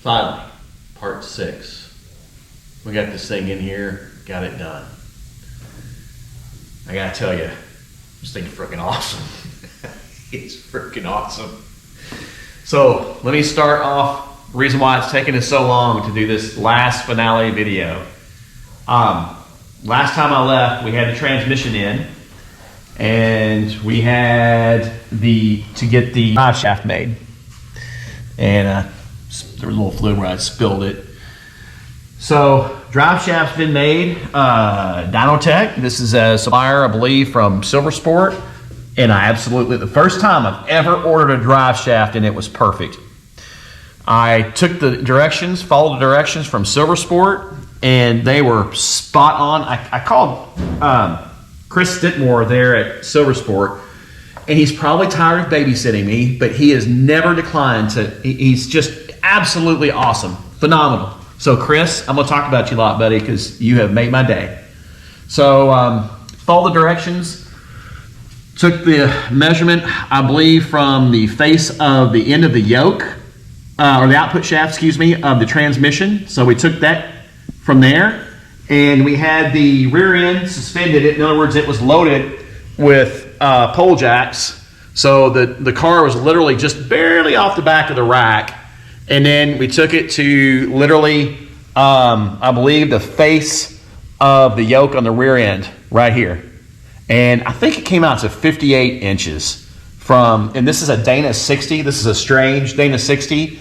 Finally, part 6. We got this thing in here, got it done. I gotta tell you, this thing's freaking awesome. It's freaking awesome. So let me start off the reason why it's taken us so long to do this last finale video. Last time I left, we had the transmission in, and we had to get the drive shaft made. And there was a little fluid where I spilled it. So drive shaft's been made. Dynotech, this is a supplier, I believe, from Silver Sport. And the first time I've ever ordered a drive shaft, and it was perfect. I took the directions, followed the directions from Silver Sport, and they were spot on. I called Chris Stittmore there at Silver Sport, and he's probably tired of babysitting me, but he has never declined to. He's just absolutely awesome, phenomenal. So Chris, I'm gonna talk about you a lot, buddy, because you have made my day. So follow the directions. Took the measurement, I believe, from the face of the end of the yoke, or the output shaft, excuse me, of the transmission. So we took that from there, and we had the rear end suspended. In other words, it was loaded with pole jacks. So the car was literally just barely off the back of the rack. And then we took it to literally, I believe, the face of the yoke on the rear end right here. And I think it came out to 58 inches and this is a Dana 60. This is a strange Dana 60.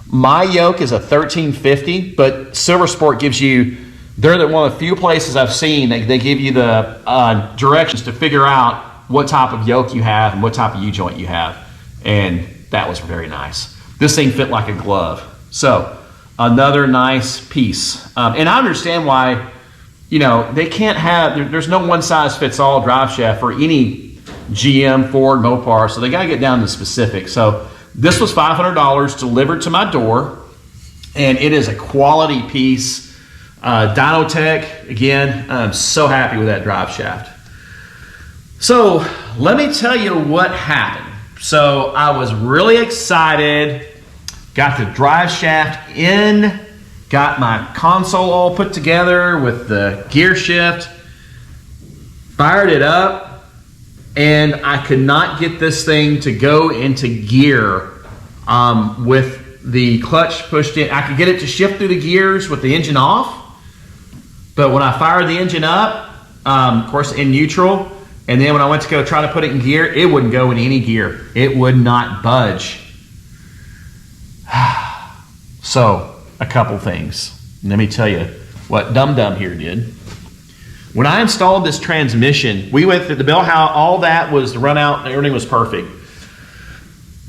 My yoke is a 1350, but Silver Sport gives you, they're one of the few places I've seen that they give you the directions to figure out what type of yoke you have and what type of U-joint you have. And that was very nice. This thing fit like a glove. So another nice piece. And I understand why, they can't have, there's no one size fits all drive shaft for any GM, Ford, Mopar, so they got to get down to specifics. So this was $500 delivered to my door, and it is a quality piece. Dynotech, again, I'm so happy with that drive shaft. So let me tell you what happened. So I was really excited, got the drive shaft in, got my console all put together with the gear shift, fired it up, and I could not get this thing to go into gear with the clutch pushed in. I could get it to shift through the gears with the engine off, but when I fired the engine up, of course in neutral, and then when I went to go try to put it in gear, it wouldn't go in any gear. It would not budge. So, a couple things. Let me tell you what Dum Dum here did. When I installed this transmission, we went through the bell house, all that was run out, everything was perfect.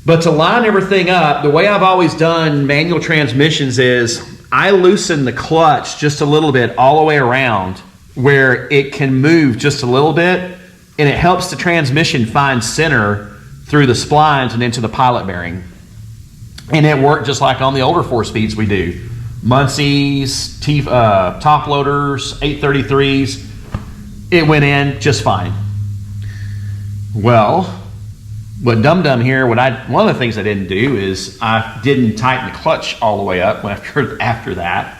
But to line everything up, the way I've always done manual transmissions is I loosen the clutch just a little bit all the way around where it can move just a little bit, and it helps the transmission find center through the splines and into the pilot bearing. And it worked just like on the older 4-speeds we do. Muncie's, top loaders, 833s. It went in just fine. Well, what Dum Dum here, one of the things I didn't do is I didn't tighten the clutch all the way up after that.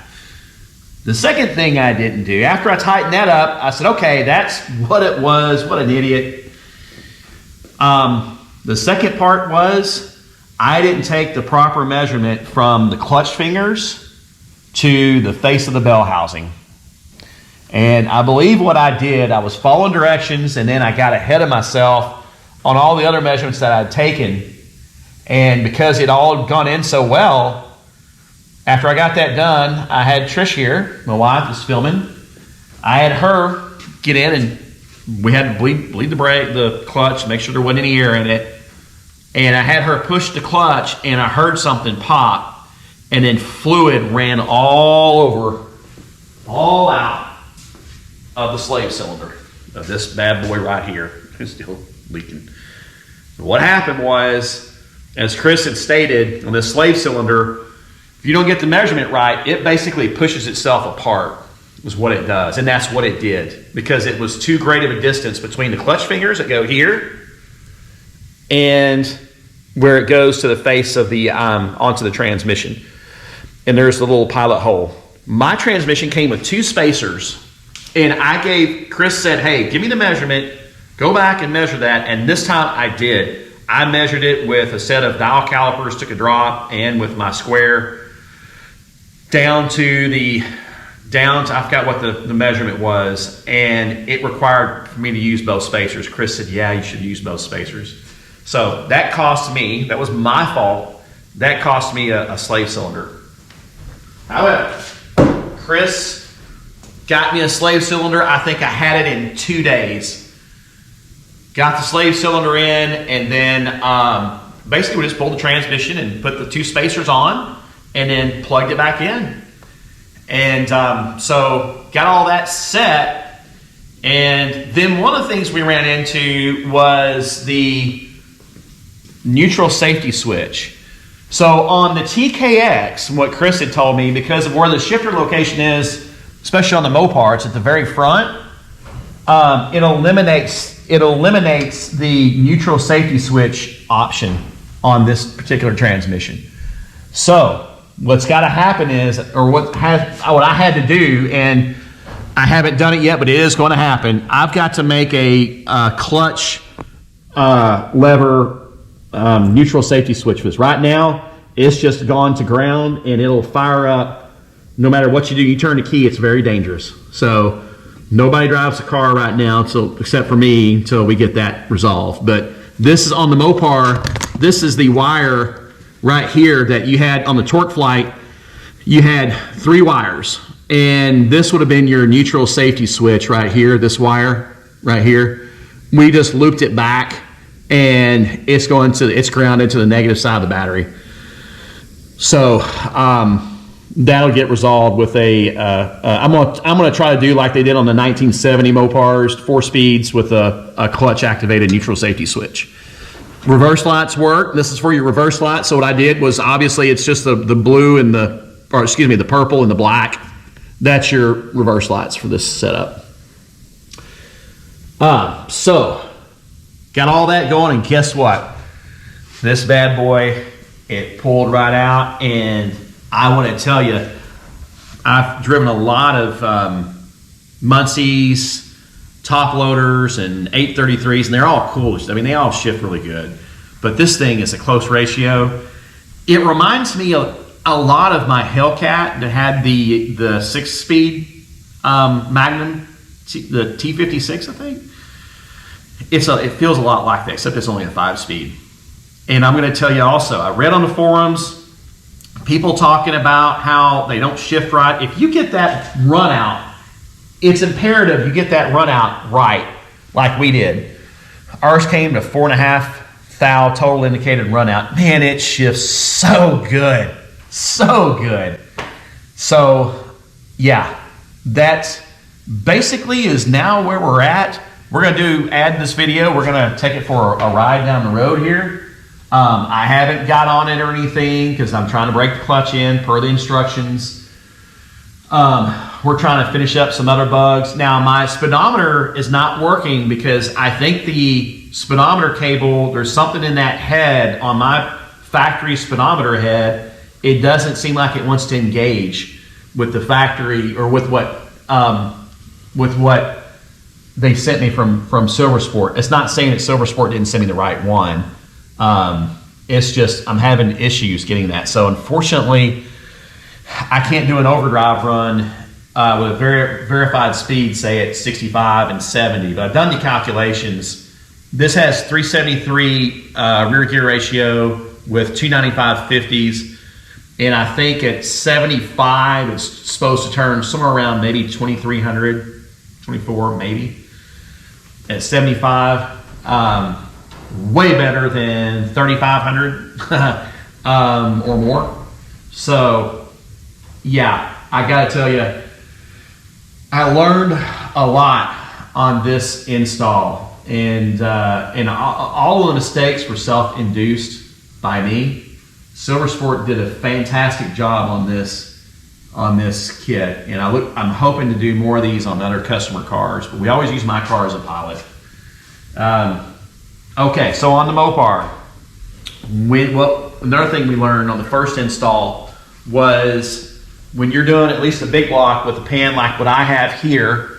The second thing I didn't do, after I tightened that up, I said, okay, that's what it was. What an idiot. The second part was, I didn't take the proper measurement from the clutch fingers to the face of the bell housing. And I believe what I did, I was following directions, and then I got ahead of myself on all the other measurements that I'd taken. And because it all had gone in so well, after I got that done, I had Trish here, my wife was filming. I had her get in, and we had to bleed the clutch, make sure there wasn't any air in it. And I had her push the clutch, and I heard something pop, and then fluid ran all out of the slave cylinder of this bad boy right here. It's still leaking. What happened was, as Chris had stated, on this slave cylinder, if you don't get the measurement right, it basically pushes itself apart, is what it does. And that's what it did, because it was too great of a distance between the clutch fingers that go here and where it goes to the face of the onto the transmission, and there's the little pilot hole. My transmission came with 2 spacers, and Chris said, hey, give me the measurement, go back and measure that, and this time I did. I measured it with a set of dial calipers, took a drop, and with my square down to I forgot what the measurement was, and it required for me to use both spacers. Chris said, yeah, you should use both spacers. So that cost me, that was my fault, that cost me a slave cylinder. However, Chris got me a slave cylinder. I think I had it in 2 days. Got the slave cylinder in, and then basically we just pulled the transmission and put the 2 spacers on, and then plugged it back in. And so got all that set, and then one of the things we ran into was the neutral safety switch. So on the TKX, what Chris had told me, because of where the shifter location is, especially on the Mopar, it's at the very front, it eliminates the neutral safety switch option on this particular transmission. So what's got to happen is, or what I had to do, and I haven't done it yet, but it is going to happen. I've got to make a clutch lever neutral safety switch for this. Right now, it's just gone to ground, and it'll fire up no matter what you do. You turn the key, it's very dangerous. So nobody drives a car right now, except for me, until we get that resolved. But this is on the Mopar. This is the wire right here that you had on the Torque Flight. You had 3 wires, and this would have been your neutral safety switch right here, this wire right here. We just looped it back, and it's grounded to the negative side of the battery. So that'll get resolved with I'm gonna try to do like they did on the 1970 Mopars, 4 speeds with a clutch activated neutral safety switch. Reverse lights work. This is for your reverse lights. So what I did was, obviously it's just the blue and the purple and the black. That's your reverse lights for this setup. So got all that going, and guess what? This bad boy, it pulled right out, and I want to tell you, I've driven a lot of Muncie's, top loaders, and 833s, and they're all cool. I mean, they all shift really good. But this thing is a close ratio. It reminds me a lot of my Hellcat that had the 6-speed Magnum, the T56, I think. It feels a lot like that, except it's only a 5-speed. And I'm going to tell you also, I read on the forums, people talking about how they don't shift right. If you get that run out, it's imperative you get that run out right, like we did. Ours came to 4.5 thou total indicated run out. Man, it shifts so good. So good. So, yeah, that basically is now where we're at. We're going to add this video. We're going to take it for a ride down the road here. I haven't got on it or anything because I'm trying to break the clutch in per the instructions. We're trying to finish up some other bugs. Now, my speedometer is not working because I think the speedometer cable, there's something in that head on my factory speedometer head. It doesn't seem like it wants to engage with the factory, or with what they sent me from Silver Sport. It's not saying that Silver Sport didn't send me the right one. It's just I'm having issues getting that. So unfortunately, I can't do an overdrive run with a verified speed, say at 65 and 70. But I've done the calculations. This has 373 rear gear ratio with 295 50s. And I think at 75, it's supposed to turn somewhere around maybe 2,300, 24 maybe. At 75, way better than 3,500 or more. So, yeah, I got to tell you, I learned a lot on this install, and all of the mistakes were self-induced by me. Silver Sport did a fantastic job on this kit, and I'm hoping to do more of these on other customer cars, but we always use my car as a pilot. Okay, so on the Mopar, Another thing we learned on the first install was when you're doing at least a big block with a pan like what I have here,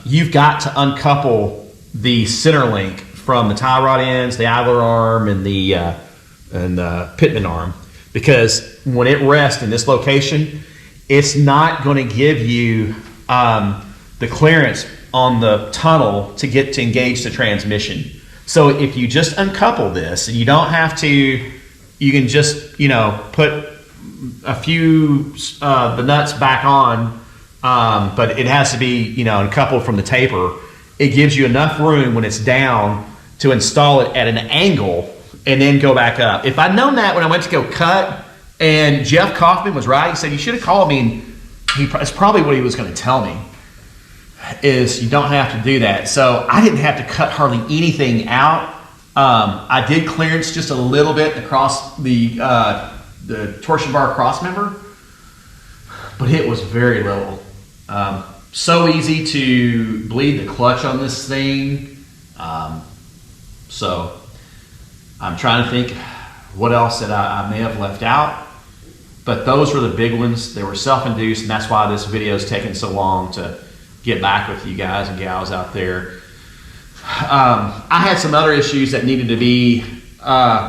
you've got to uncouple the center link from the tie rod ends, the idler arm, and the pitman arm, because when it rests in this location, it's not going to give you the clearance on the tunnel to engage the transmission. So if you just uncouple this, and you don't have to, you can just, put a few, the nuts back on, but it has to be, uncoupled from the taper. It gives you enough room when it's down to install it at an angle and then go back up. If I'd known that when I went to go cut, and Jeff Kaufman was right, he said, you should have called me, and it's probably what he was going to tell me, is you don't have to do that. So I didn't have to cut hardly anything out. I did clearance just a little bit across the torsion bar cross member, but it was very little. So easy to bleed the clutch on this thing. So I'm trying to think what else that I may have left out, but those were the big ones. They were self-induced, and that's why this video is taking so long to get back with you guys and gals out there. I had some other issues that needed to be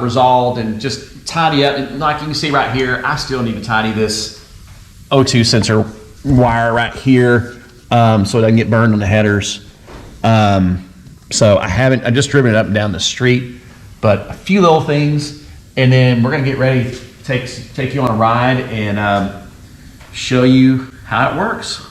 resolved and just tidy up. And like you can see right here, I still need to tidy this O2 sensor wire right here so it doesn't get burned on the headers. So I just driven it up and down the street, but a few little things, and then we're gonna get ready to take you on a ride and show you how it works.